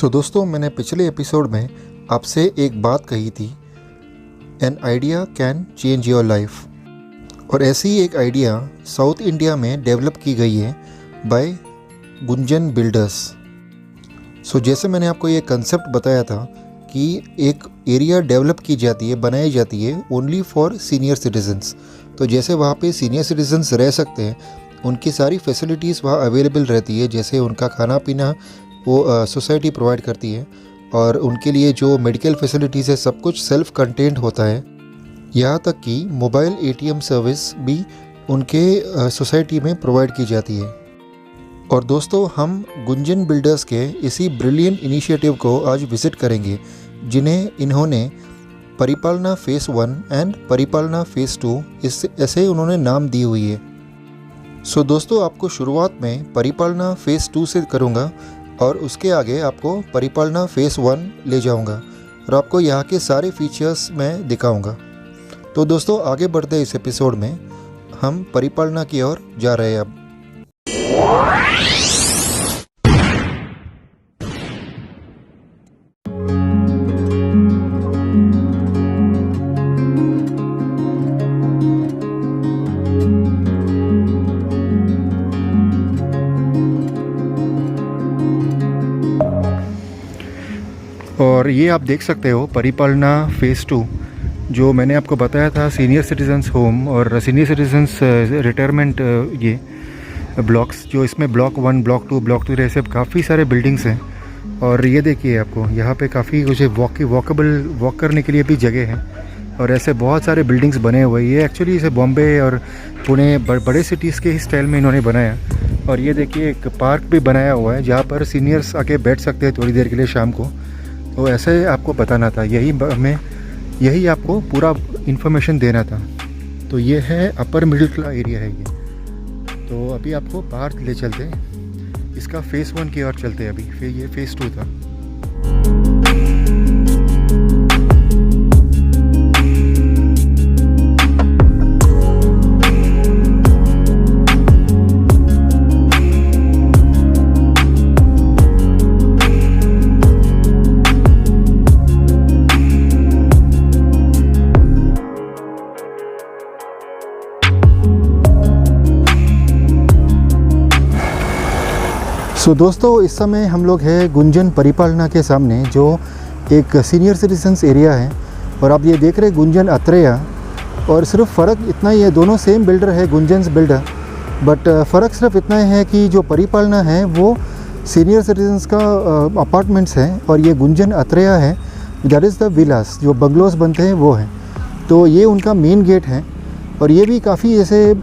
दोस्तों, मैंने पिछले एपिसोड में आपसे एक बात कही थी, an idea can change your life. और ऐसी ही एक आइडिया साउथ इंडिया में डेवलप की गई है बाय गुंजन बिल्डर्स। जैसे मैंने आपको ये कंसेप्ट बताया था कि एक एरिया डेवलप की जाती है, बनाई जाती है ओनली फॉर सीनियर सिटीजन्स। तो जैसे वहाँ पे सीनियर सिटीजन्स रह सकते हैं, उनकी सारी फैसिलिटीज़ वहाँ अवेलेबल रहती है, जैसे उनका खाना पीना वो सोसाइटी प्रोवाइड करती है, और उनके लिए जो मेडिकल फैसिलिटीज़ है सब कुछ सेल्फ कंटेंट होता है। यहाँ तक कि मोबाइल ATM सर्विस भी उनके सोसाइटी में प्रोवाइड की जाती है। और दोस्तों, हम गुंजन बिल्डर्स के इसी ब्रिलियंट इनिशिएटिव को आज विज़िट करेंगे, जिन्हें इन्होंने परिपालना फ़ेज़ 1 एंड परिपालना फ़ेज़ 2 ऐसे उन्होंने नाम दी हुई है। दोस्तों, आपको शुरुआत में परिपालना फ़ेज़ 2 से करूँगा और उसके आगे आपको परिपालना फ़ेज़ 1 ले जाऊंगा और आपको यहाँ के सारे फीचर्स मैं दिखाऊंगा। तो दोस्तों, आगे बढ़ते हैं इस एपिसोड में, हम परिपालना की ओर जा रहे हैं अब। और ये आप देख सकते हो परिपालना फ़ेज़ 2, जो मैंने आपको बताया था सीनियर सिटीजन्स होम और सीनियर सिटीजन्स रिटायरमेंट ये ब्लॉक्स, जो इसमें ब्लॉक 1, ब्लॉक 2, ब्लॉक 3 ऐसे काफ़ी सारे बिल्डिंग्स हैं। और ये देखिए, आपको यहाँ पे काफ़ी कुछ वॉक करने के लिए भी जगह है, और ऐसे बहुत सारे बिल्डिंग्स बने हुए हैं। ये एक्चुअली इसे बॉम्बे और पुणे बड़े सिटीज़ के ही स्टाइल में इन्होंने बनाया। और ये देखिए, एक पार्क भी बनाया हुआ है जहाँ पर सीनियर्स आके बैठ सकते हैं थोड़ी देर के लिए शाम को। तो ऐसे आपको बताना था, यही आपको पूरा इन्फॉर्मेशन देना था। तो ये है अपर मिडिल क्लास एरिया है ये। तो अभी आपको बाहर ले चलते हैं, इसका फ़ेज़ 1 की ओर चलते हैं। अभी फिर ये फ़ेज़ 2 था। दोस्तों, इस समय हम लोग हैं गुंजन परिपालना के सामने, जो एक सीनियर सिटीजन्स एरिया है। और आप ये देख रहे हैं गुंजन अत्रेया, और सिर्फ फ़र्क इतना ही है, दोनों सेम बिल्डर है, गुंजन्स बिल्डर, बट फ़र्क सिर्फ इतना है कि जो परिपालना है वो सीनियर सिटीजन्स का अपार्टमेंट्स हैं, और ये गुंजन अत्रेया है, दैट इज़ द विलास, जो बंगलोज बनते हैं वो हैं। तो ये उनका मेन गेट है, और ये भी काफ़ी ऐसे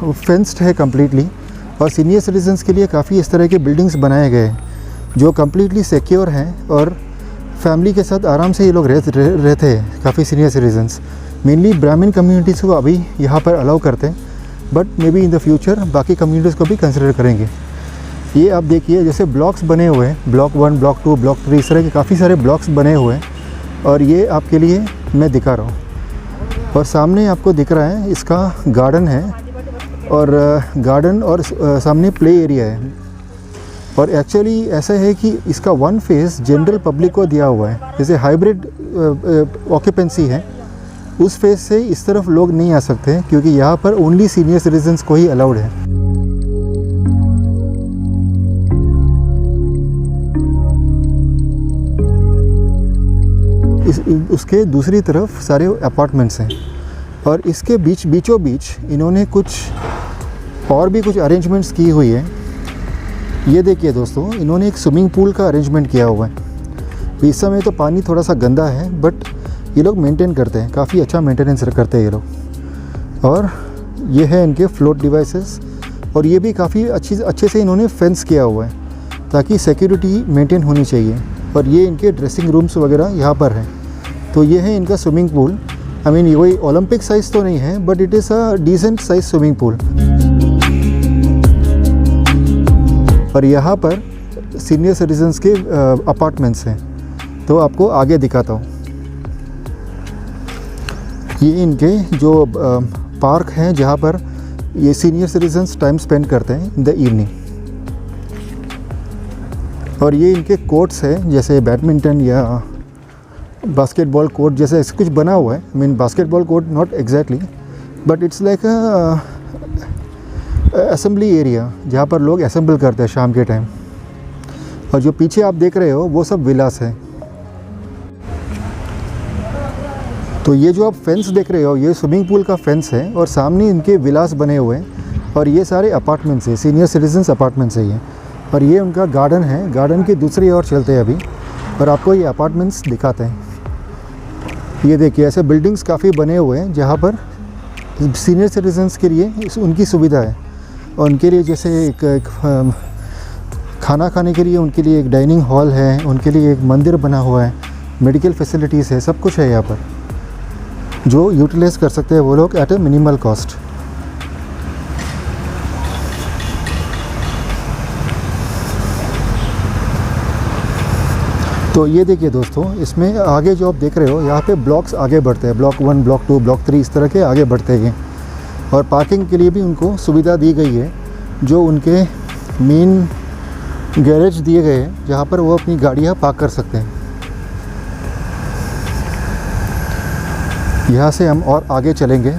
फेंस्ड है कम्प्लीटली। और सीनियर सिटीजन्स के लिए काफ़ी इस तरह के बिल्डिंग्स बनाए गए हैं जो कम्प्लीटली सिक्योर हैं, और फैमिली के साथ आराम से ये लोग रहते हैं। काफ़ी सीनियर सिटीजन्स मेनली ब्राह्मण कम्युनिटीज़ को अभी यहाँ पर अलाउ करते हैं, but may be in the future बाकी कम्युनिटीज़ को भी कंसिडर करेंगे। ये आप देखिए, जैसे ब्लॉक्स बने हुए हैं, ब्लॉक 1, ब्लॉक 2, ब्लॉक 3, इस तरह के काफ़ी सारे ब्लॉक्स बने हुए हैं, और ये आपके लिए मैं दिखा रहा हूँ। और सामने आपको दिख रहा है इसका गार्डन है, और गार्डन और सामने प्ले एरिया है। और एक्चुअली ऐसा है कि इसका 1 फ़ेज़ जनरल पब्लिक को दिया हुआ है, जैसे हाइब्रिड ऑक्यूपेंसी है। उस फेज़ से इस तरफ लोग नहीं आ सकते, क्योंकि यहाँ पर ओनली सीनियर सिटीजन्स को ही अलाउड है। उसके दूसरी तरफ सारे अपार्टमेंट्स हैं, और इसके बीचों बीच इन्होंने कुछ अरेंजमेंट्स की हुई है। ये देखिए दोस्तों, इन्होंने एक स्विमिंग पूल का अरेंजमेंट किया हुआ है। इस समय तो पानी थोड़ा सा गंदा है, बट ये लोग मेंटेन करते हैं, काफ़ी अच्छा मेंटेनेंस करते हैं ये लोग। और ये है इनके फ्लोट डिवाइसेस, और ये भी काफ़ी अच्छे से इन्होंने फेंस किया हुआ है, ताकि सिक्योरिटी मेंटेन होनी चाहिए। और ये इनके ड्रेसिंग रूम्स वगैरह यहाँ पर हैं। तो ये है इनका स्विमिंग पूल। आई मीन, ये कोई ओलंपिक साइज़ तो नहीं है, but it is a decent size swimming pool. और यहाँ पर सीनियर सिटीजन्स के अपार्टमेंट्स हैं। तो आपको आगे दिखाता हूँ, ये इनके जो पार्क हैं जहाँ पर ये सीनियर सिटीजन्स टाइम स्पेंड करते हैं इन द इवनिंग। और ये इनके कोर्ट्स है, जैसे बैडमिंटन या बास्केटबॉल कोर्ट जैसा ऐसे कुछ बना हुआ है। I mean basketball court not exactly, but it's like assembly area जहाँ पर लोग असेंबल करते हैं शाम के टाइम। और जो पीछे आप देख रहे हो वो सब विलास है। तो ये जो आप फेंस देख रहे हो ये स्विमिंग पूल का फेंस है और सामने इनके विलास बने हुए हैं और ये सारे अपार्टमेंट्स है, सीनियर सिटीजन्स अपार्टमेंट्स है ये। और ये उनका गार्डन है, गार्डन की दूसरी ओर चलते हैं अभी और आपको ये अपार्टमेंट्स दिखाते हैं। ये देखिए ऐसे बिल्डिंग्स काफ़ी बने हुए हैं जहाँ पर सीनियर सिटीजन्स के लिए उनकी सुविधा है और उनके लिए जैसे एक खाना खाने के लिए उनके लिए एक डाइनिंग हॉल है, उनके लिए एक मंदिर बना हुआ है, मेडिकल फैसिलिटीज़ है, सब कुछ है यहाँ पर जो यूटिलाइज़ कर सकते हैं वो लोग एट ए मिनिमल कॉस्ट। तो ये देखिए दोस्तों, इसमें आगे जो आप देख रहे हो यहाँ पे ब्लॉक्स आगे बढ़ते हैं, ब्लॉक 1, ब्लॉक 2, ब्लॉक 3 इस तरह के आगे बढ़ते हैं। और पार्किंग के लिए भी उनको सुविधा दी गई है, जो उनके मेन गैरेज दिए गए हैं जहाँ पर वो अपनी गाड़ियाँ पार्क कर सकते हैं। यहाँ से हम और आगे चलेंगे।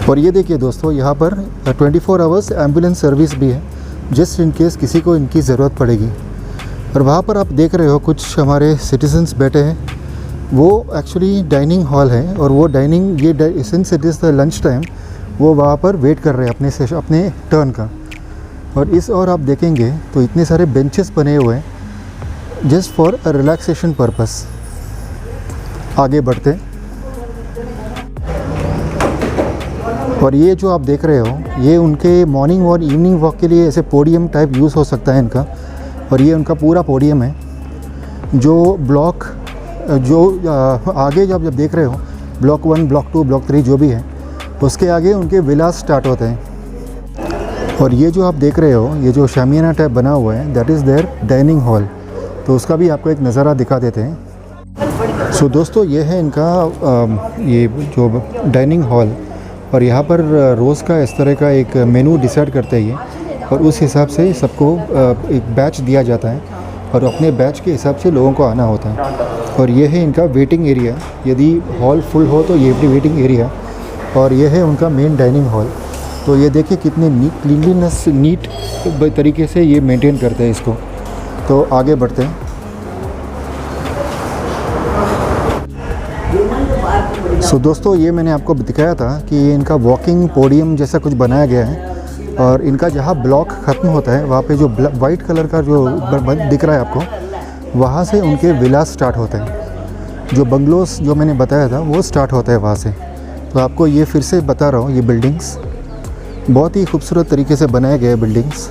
और ये देखिए दोस्तों, यहाँ पर 24 आवर्स एम्बुलेंस सर्विस भी है, जस्ट इन केस किसी को इनकी ज़रूरत पड़ेगी। और वहाँ पर आप देख रहे हो कुछ हमारे सिटीजन्स बैठे हैं, वो एक्चुअली डाइनिंग हॉल है और वो डाइनिंग ये since it is the lunch time वो वहाँ पर वेट कर रहे हैं अपने टर्न का। और इस और आप देखेंगे तो इतने सारे बेंचेस बने हुए हैं just for a relaxation purpose. आगे बढ़ते। और ये जो आप देख रहे हो ये उनके मॉर्निंग और इवनिंग वॉक के लिए ऐसे पोडियम टाइप यूज़ हो सकता है इनका। और ये उनका पूरा पोडियम है। जो ब्लॉक जो आगे जब देख रहे हो ब्लॉक 1, ब्लॉक 2, ब्लॉक 3 जो भी है उसके आगे उनके विलास स्टार्ट होते हैं। और ये जो आप देख रहे हो ये जो शामियाना टाइप बना हुआ है that is their dining hall. तो उसका भी आपको एक नज़ारा दिखा देते हैं। सो दोस्तों ये है इनका ये जो डाइनिंग हॉल। और यहाँ पर रोज़ का इस तरह का एक मेनू डिसाइड करते हैं ये और उस हिसाब से सबको एक बैच दिया जाता है और अपने बैच के हिसाब से लोगों को आना होता है। और ये है इनका वेटिंग एरिया, यदि हॉल फुल हो तो ये भी वेटिंग एरिया। और ये है उनका मेन डाइनिंग हॉल। तो ये देखिए कितने क्लीनलीनेस नीट तरीके से ये मेंटेन करते हैं इसको। तो आगे बढ़ते हैं। सो दोस्तों ये मैंने आपको दिखाया था कि ये इनका वॉकिंग पोडियम जैसा कुछ बनाया गया है और इनका जहाँ ब्लॉक ख़त्म होता है वहाँ पे जो वाइट कलर का जो दिख रहा है आपको, वहाँ से उनके विलास स्टार्ट होते हैं। जो बंगलोस जो मैंने बताया था वो स्टार्ट होता है वहाँ से। तो आपको ये फिर से बता रहा हूँ, ये बिल्डिंग्स बहुत ही खूबसूरत तरीके से बनाए गए बिल्डिंग्स।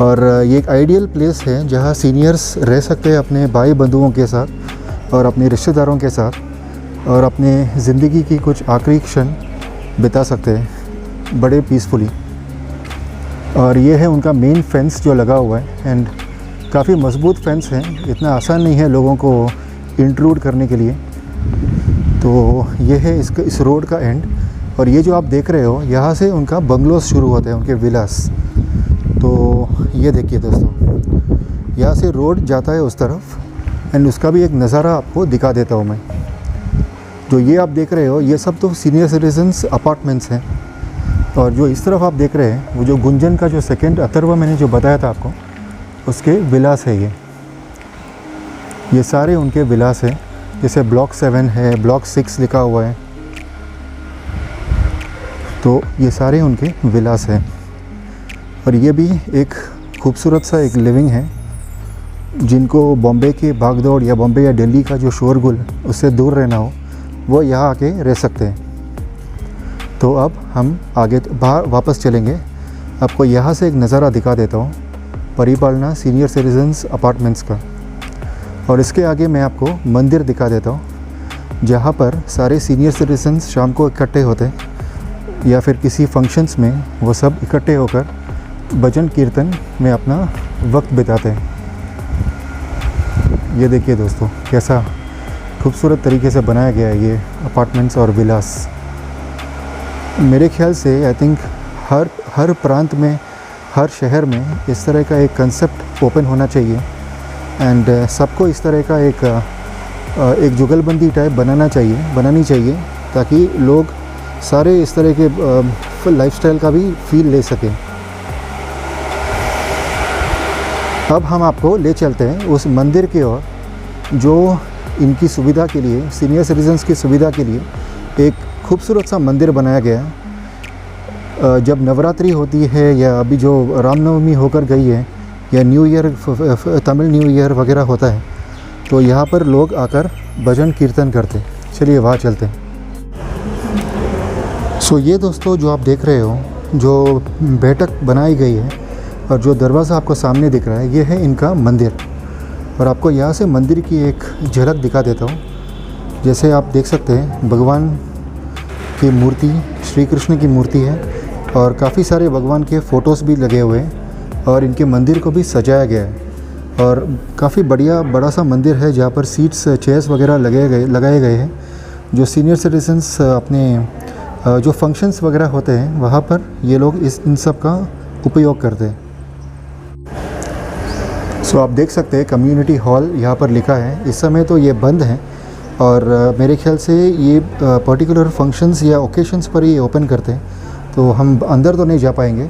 और ये एक आइडियल प्लेस है जहाँ सीनियर्स रह सकते हैं अपने भाई बंधुओं के साथ और अपने रिश्तेदारों के साथ और अपने ज़िंदगी की कुछ आखिरी क्षण बिता सकते हैं बड़े पीसफुली। और ये है उनका मेन फेंस जो लगा हुआ है एंड काफ़ी मजबूत फेंस है, इतना आसान नहीं है लोगों को इंट्रूड करने के लिए। तो ये है इस रोड का एंड। और ये जो आप देख रहे हो यहाँ से उनका बंगलोस शुरू होते हैं, उनके विलास। तो ये देखिए दोस्तों, यहाँ से रोड जाता है उस तरफ एंड उसका भी एक नज़ारा आपको दिखा देता हूँ मैं। जो ये आप देख रहे हो ये सब तो सीनियर सिटीजन्स अपार्टमेंट्स हैं। और जो इस तरफ आप देख रहे हैं वो जो गुंजन का जो सेकंड अथर्वा मैंने जो बताया था आपको, उसके विलास है ये सारे उनके विलास है। जैसे ब्लॉक 7 है, ब्लॉक 6 लिखा हुआ है, तो ये सारे उनके विलास हैं। और ये भी एक खूबसूरत सा एक लिविंग है। जिनको बॉम्बे की भागदौड़ या बॉम्बे या दिल्ली का जो शोरगुल उससे दूर रहना हो वो यहाँ आके रह सकते हैं। तो अब हम आगे बाहर वापस चलेंगे। आपको यहाँ से एक नज़ारा दिखा देता हूँ परिपालना सीनियर सिटीजन्स अपार्टमेंट्स का। और इसके आगे मैं आपको मंदिर दिखा देता हूँ जहाँ पर सारे सीनियर सिटीजन्स शाम को इकट्ठे होते हैं या फिर किसी फंक्शंस में वो सब इकट्ठे होकर भजन कीर्तन में अपना वक्त बिताते हैं। ये देखिए दोस्तों कैसा खूबसूरत तरीके से बनाया गया है ये अपार्टमेंट्स और विलास। मेरे ख्याल से आई थिंक हर प्रांत में, हर शहर में इस तरह का एक कंसेप्ट ओपन होना चाहिए एंड सबको इस तरह का एक जुगलबंदी टाइप बनानी चाहिए ताकि लोग सारे इस तरह के लाइफस्टाइल का भी फील ले सकें। अब हम आपको ले चलते हैं उस मंदिर की ओर जो इनकी सुविधा के लिए, सीनियर सिटीजन्स की सुविधा के लिए एक खूबसूरत सा मंदिर बनाया गया है। जब नवरात्रि होती है या अभी जो रामनवमी होकर गई है या new year, Tamil new year वगैरह होता है तो यहाँ पर लोग आकर भजन कीर्तन करते। चलिए वहाँ चलते हैं। सो ये दोस्तों जो आप देख रहे हो, जो बैठक बनाई गई है और जो दरवाज़ा आपको सामने दिख रहा है, ये है इनका मंदिर। और आपको यहाँ से मंदिर की एक झलक दिखा देता हूँ। जैसे आप देख सकते हैं भगवान की मूर्ति, श्री कृष्ण की मूर्ति है और काफ़ी सारे भगवान के फ़ोटोज़ भी लगे हुए हैं और इनके मंदिर को भी सजाया गया है। और काफ़ी बड़ा सा मंदिर है जहाँ पर सीट्स, चेयर्स वगैरह लगाए गए हैं। जो सीनियर सिटीजन्स अपने जो फंक्शंस वगैरह होते हैं वहाँ पर ये लोग इन सब का उपयोग करते हैं। सो आप देख सकते हैं कम्युनिटी हॉल यहाँ पर लिखा है। इस समय तो ये बंद है और मेरे ख्याल से ये पर्टिकुलर फंक्शंस या ओकेशंस पर ही ओपन करते हैं, तो हम अंदर तो नहीं जा पाएंगे।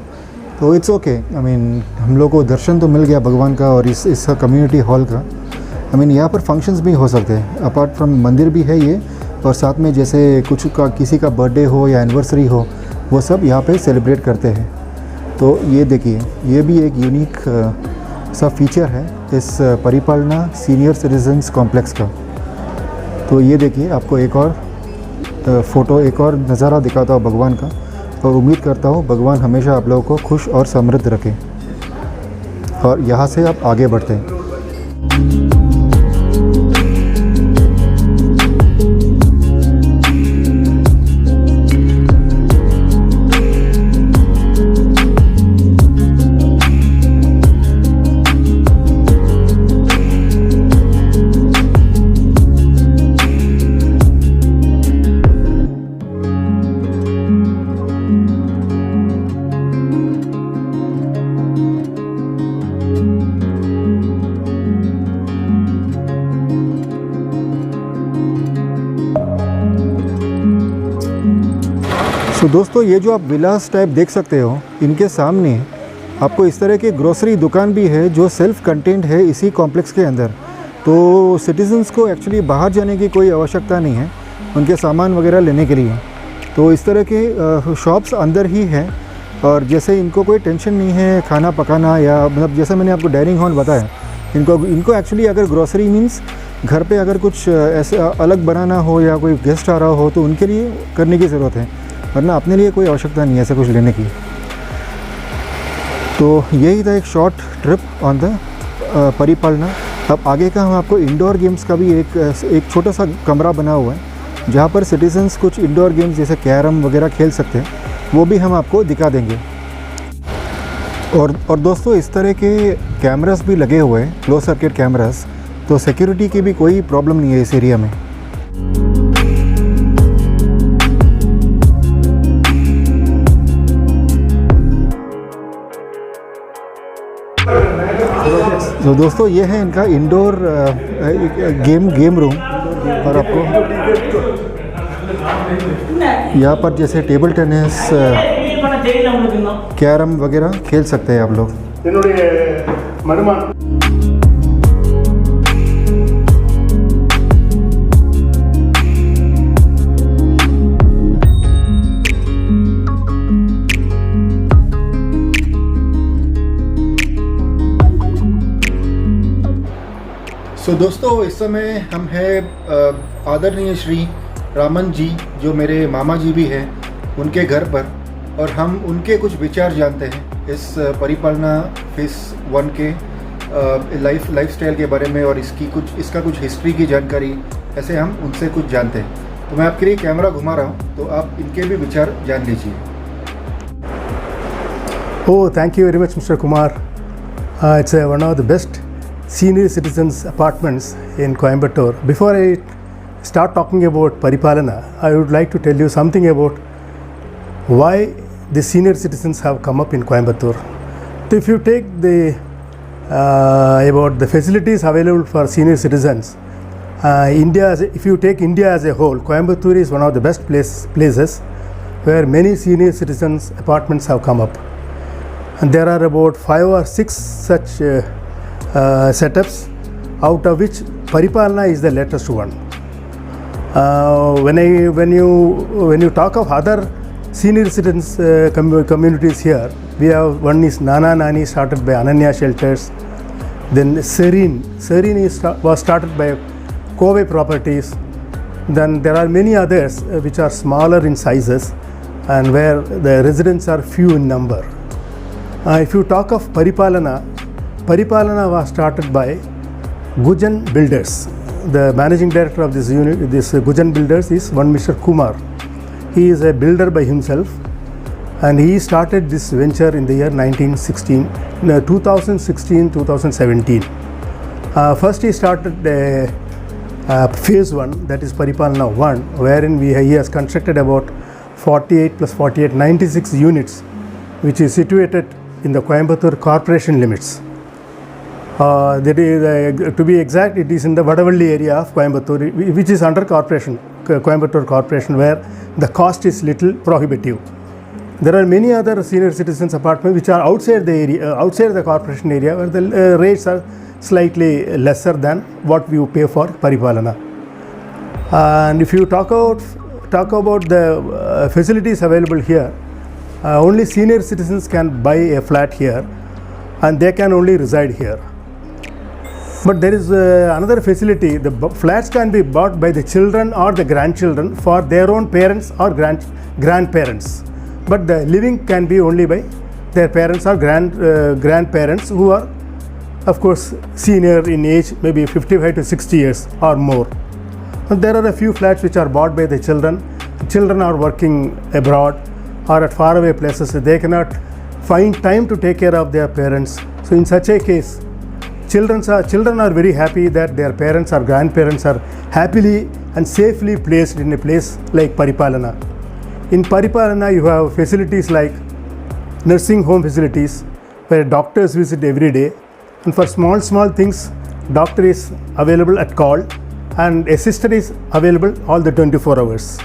तो इट्स ओके, आई मीन हम लोग को दर्शन तो मिल गया भगवान का और इस कम्युनिटी हॉल का। आई मीन यहाँ पर फंक्शंस भी हो सकते हैं, अपार्ट फ्रॉम मंदिर भी है ये, और साथ में जैसे किसी का बर्थडे हो या एनिवर्सरी हो वो सब यहाँ पे सेलिब्रेट करते हैं। तो ये देखिए, ये भी एक यूनिक सा फीचर है इस परिपालना सीनियर सिटीजन्स कॉम्प्लेक्स का। तो ये देखिए, आपको एक और फ़ोटो, एक और नज़ारा दिखाता हूँ भगवान का, और उम्मीद करता हूँ भगवान हमेशा आप लोगों को खुश और समृद्ध रखें। और यहाँ से आप आगे बढ़ते हैं। तो दोस्तों ये जो आप विलास टाइप देख सकते हो, इनके सामने आपको इस तरह की ग्रोसरी दुकान भी है जो सेल्फ कंटेंट है इसी कॉम्प्लेक्स के अंदर। तो सिटीजन्स को एक्चुअली बाहर जाने की कोई आवश्यकता नहीं है उनके सामान वगैरह लेने के लिए। तो इस तरह के शॉप्स अंदर ही हैं और जैसे इनको कोई टेंशन नहीं है खाना पकाना, या मतलब जैसे मैंने आपको डाइनिंग हॉल बताया, इनको एक्चुअली अगर ग्रोसरी मीन्स घर पे अगर कुछ ऐसे अलग बनाना हो या कोई गेस्ट आ रहा हो तो उनके लिए करने की ज़रूरत है, वरना अपने लिए कोई आवश्यकता नहीं है ऐसा कुछ लेने की। तो यही था एक शॉर्ट ट्रिप ऑन द परिपालना। अब आगे का हम आपको इंडोर गेम्स का भी एक छोटा सा कमरा बना हुआ है जहाँ पर सिटीजन्स कुछ इंडोर गेम्स जैसे कैरम वगैरह खेल सकते हैं, वो भी हम आपको दिखा देंगे। और दोस्तों इस तरह के कैमरास भी लगे हुए हैं, क्लोज सर्किट कैमरास, तो सिक्योरिटी की भी कोई प्रॉब्लम नहीं है इस एरिया में। तो दोस्तों ये है इनका इंडोर गेम रूम, और आपको यहाँ पर जैसे टेबल टेनिस, कैरम वगैरह खेल सकते हैं आप लोग। तो दोस्तों इस समय हम हैं आदरणीय श्री रामन जी, जो मेरे मामा जी भी हैं, उनके घर पर, और हम उनके कुछ विचार जानते हैं इस परिपालना फेस 1 के लाइफस्टाइल के बारे में, और इसका कुछ हिस्ट्री की जानकारी ऐसे हम उनसे कुछ जानते हैं। तो मैं आपके लिए कैमरा घुमा रहा हूँ, तो आप इनके भी विचार जान लीजिए। Oh, thank you very much, Mr. Kumar. It's one of the best senior citizens apartments in Coimbatore. Before I start talking about Paripalana, I would like to tell you something about why the senior citizens have come up in Coimbatore. So if you take the about the facilities available for senior citizens, if you take India as a whole, Coimbatore is one of the best places where many senior citizens apartments have come up. And there are about 5 or 6 such setups, out of which Paripalana is the latest one. When you talk of other senior citizens communities here, we have one is Nana Nani, started by Ananya Shelters. Then Serene was started by Cove Properties. Then there are many others which are smaller in sizes and where the residents are few in number. If you talk of Paripalana was started by Gujan Builders. The managing director of this unit, this Gujan Builders, is one Mr. Kumar. He is a builder by himself, and he started this venture in the year 2016-2017. First he started phase 1, that is Paripalana 1, wherein he has constructed about 48 plus 48, 96 units, which is situated in the Coimbatore Corporation limits. That is, to be exact, it is in the Vadavalli area of Coimbatore, which is under Coimbatore Corporation, where the cost is little prohibitive. There are many other senior citizens apartments which are outside the area, outside the corporation area, where the rates are slightly lesser than what we pay for Paripalana. And if you talk about the facilities available here, only senior citizens can buy a flat here, and they can only reside here. But there is another facility. The flats can be bought by the children or the grandchildren for their own parents or grandparents. But the living can be only by their parents or grandparents who are, of course, senior in age, maybe 55 to 60 years or more. And there are a few flats which are bought by the children. Children are working abroad or at faraway places. They cannot find time to take care of their parents. So in such a case, children are very happy that their parents or grandparents are happily and safely placed in a place like Paripalana. In Paripalana, you have facilities like nursing home facilities where doctors visit every day, and for small things, doctor is available at call and a sister is available all the 24 hours.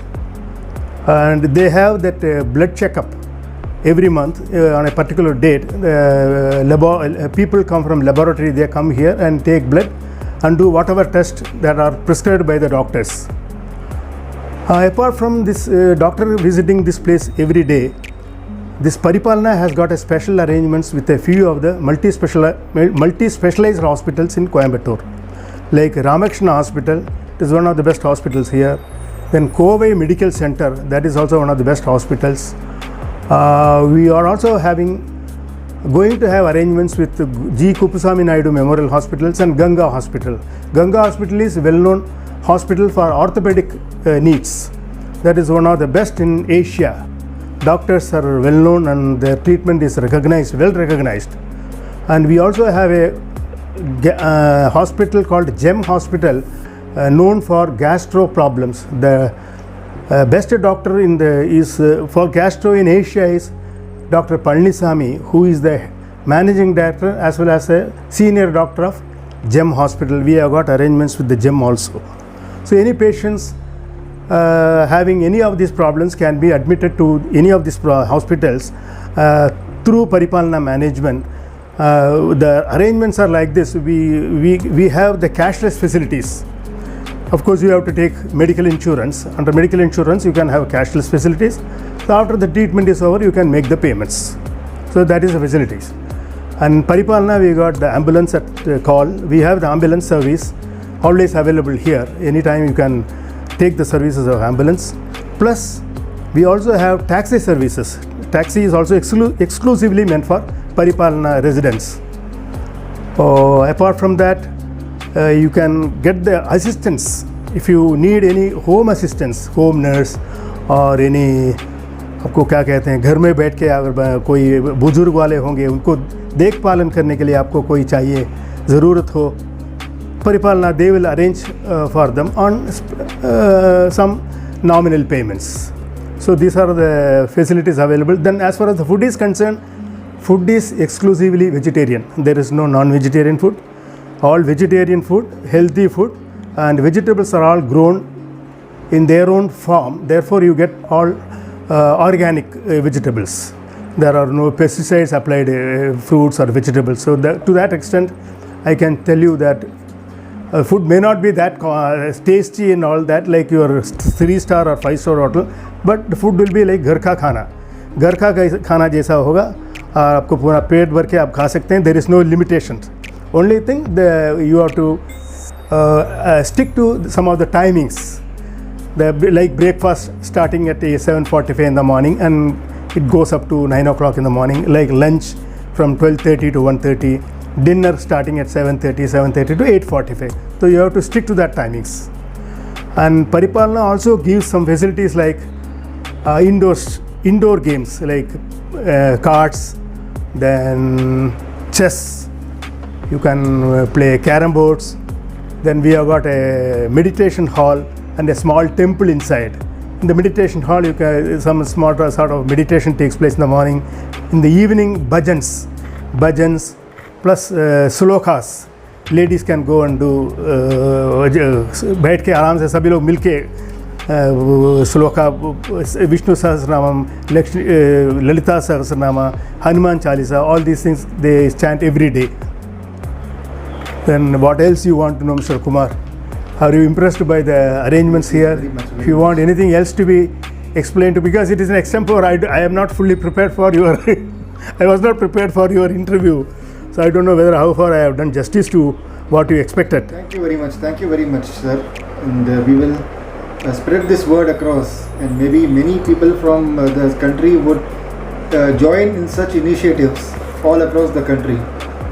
And they have that blood checkup every month on a particular date. People come from laboratory, they come here and take blood and do whatever tests that are prescribed by the doctors. Apart from this doctor visiting this place every day, this Paripalana has got a special arrangements with a few of the multi-specialized hospitals in Coimbatore. Like Ramakrishna Hospital, it is one of the best hospitals here. Then Covey Medical Center, that is also one of the best hospitals. We are also going to have arrangements with G. Kuppusamy Naidu Memorial Hospitals and Ganga Hospital. Ganga Hospital is a well-known hospital for orthopedic needs. That is one of the best in Asia. Doctors are well-known and their treatment is well recognized. And we also have a hospital called GEM Hospital, known for gastro problems. The best doctor for gastro in Asia is Dr. Palanisamy, who is the managing director as well as a senior doctor of GEM Hospital. We have got arrangements with the GEM also. So any patients having any of these problems can be admitted to any of these hospitals through Paripalana management. The arrangements are like this. We have the cashless facilities. Of course, you have to take medical insurance. Under medical insurance, you can have cashless facilities. So after the treatment is over, you can make the payments. So that is the facilities. And Paripalana, we got the ambulance at call. We have the ambulance service always available here. Anytime you can take the services of ambulance. Plus, we also have taxi services. Taxi is also exclusively meant for Paripalana residents. Apart from that, you can get the assistance if you need any home assistance, home nurse और any आपको क्या कहते हैं घर में बैठ के अगर कोई बुजुर्ग वाले होंगे उनको देखभाल करने के लिए आपको कोई चाहिए ज़रूरत हो परिपालना, they will arrange for them on some nominal payments. So these are the facilities available. Then as far as the food is concerned, food is exclusively vegetarian. There is no non-vegetarian food. All vegetarian food, healthy food, and vegetables are all grown in their own farm. Therefore you get all organic vegetables. There are no pesticides applied fruits or vegetables. So to that extent I can tell you that food may not be that tasty and all that like your 3-star or 5-star hotel, but the food will be like घर का खाना जैसा होगा, आपको पूरा पेट भर के आप खा सकते हैं. There is no limitation. Only thing you have to stick to some of the timings. Like breakfast starting at 7:45 in the morning and it goes up to 9 o'clock in the morning. Like lunch from 12:30 to 1:30. Dinner starting at 7:30 to 8:45. So you have to stick to that timings. And Paripalana also gives some facilities like indoor games like cards, then chess. You can play carom boards. Then we have got a meditation hall and a small temple inside. In the meditation hall, you can some small sort of meditation takes place in the morning. In the evening, bhajans plus slokas. Ladies can go and do बैठ के आराम से सभी लोग मिल के श्लोका, विष्णु सहस्रनाम, Lalita Sahasranama, Hanuman Chalisa, all these things they chant every day. Then what else you want to know, Mr. Kumar? Are you impressed by the arrangements here? If you want anything else to be explained to, because it is an extempore, I am not fully prepared for your I was not prepared for your interview, so I don't know whether how far I have done justice to what you expected. Thank you very much, sir. And we will spread this word across, and maybe many people from the country would join in such initiatives all across the country.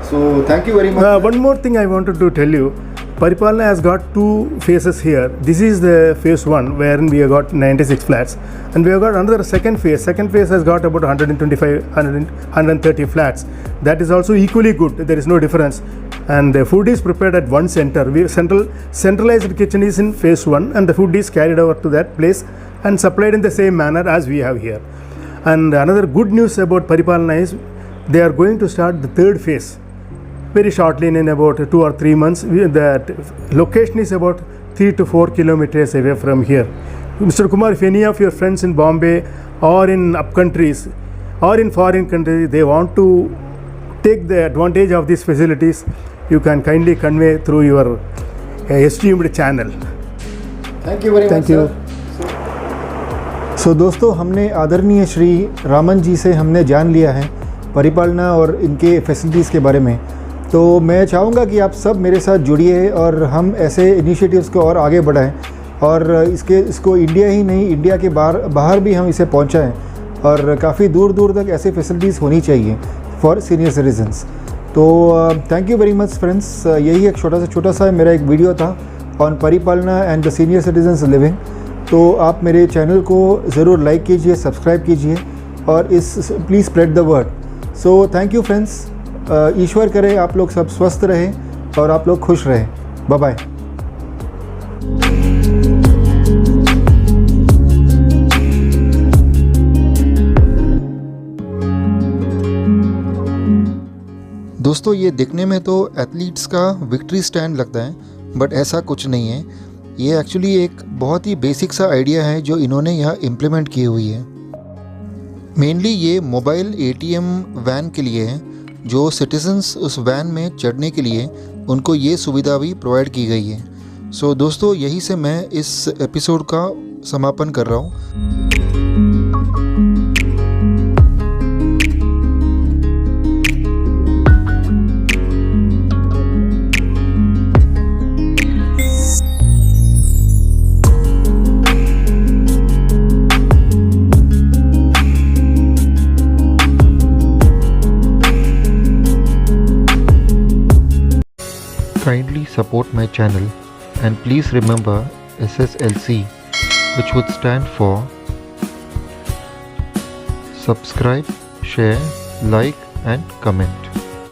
So thank you very much. One more thing I wanted to tell you. Paripalana has got 2 phases here. This is the phase 1 wherein we have got 96 flats, and we have got another second phase. Second phase has got about 130 flats. That is also equally good. There is no difference, and the food is prepared at one center. Centralized kitchen is in phase 1, and the food is carried over to that place and supplied in the same manner as we have here. And another good news about Paripalana is they are going to start the 3rd phase very shortly, in about 2 or 3 months. That location is about 3 to 4 kilometers away from here. Mr. Kumar, if any of your friends in Bombay or in up countries or in foreign countries, they want to take the advantage of these facilities, you can kindly convey through your esteemed channel. Thank you very much, you. sir. So दोस्तों, हमने आदरणीय श्री रामन जी से हमने जान लिया है परिपालना और इनके फैसिलिटीज़ के बारे में. तो मैं चाहूँगा कि आप सब मेरे साथ जुड़िए और हम ऐसे इनिशिएटिव्स को और आगे बढ़ाएं, और इसको इंडिया ही नहीं, इंडिया के बाहर भी हम इसे पहुँचाएं, और काफ़ी दूर दूर तक ऐसे फैसिलिटीज़ होनी चाहिए फॉर सीनियर सिटीजन्स. तो thank you very much friends. यही एक छोटा सा मेरा एक वीडियो था ऑन परिपालना and the senior citizens living. तो आप मेरे चैनल को ज़रूर लाइक कीजिए, सब्सक्राइब कीजिए, और please spread the word. So thank you friends. ईश्वर करे आप लोग सब स्वस्थ रहें और आप लोग खुश रहें. Bye bye. दोस्तों, ये दिखने में तो एथलीट्स का विक्ट्री स्टैंड लगता है, बट ऐसा कुछ नहीं है. ये एक्चुअली एक बहुत ही बेसिक सा आइडिया है जो इन्होंने यहाँ इम्प्लीमेंट की हुई है. मेनली ये मोबाइल ATM वैन के लिए है. जो सिटीजन्स उस वैन में चढ़ने के लिए उनको ये सुविधा भी प्रोवाइड की गई है. सो दोस्तों, यही से मैं इस एपिसोड का समापन कर रहा हूँ. Kindly support my channel and please remember SSLC, which would stand for subscribe, share, like and comment.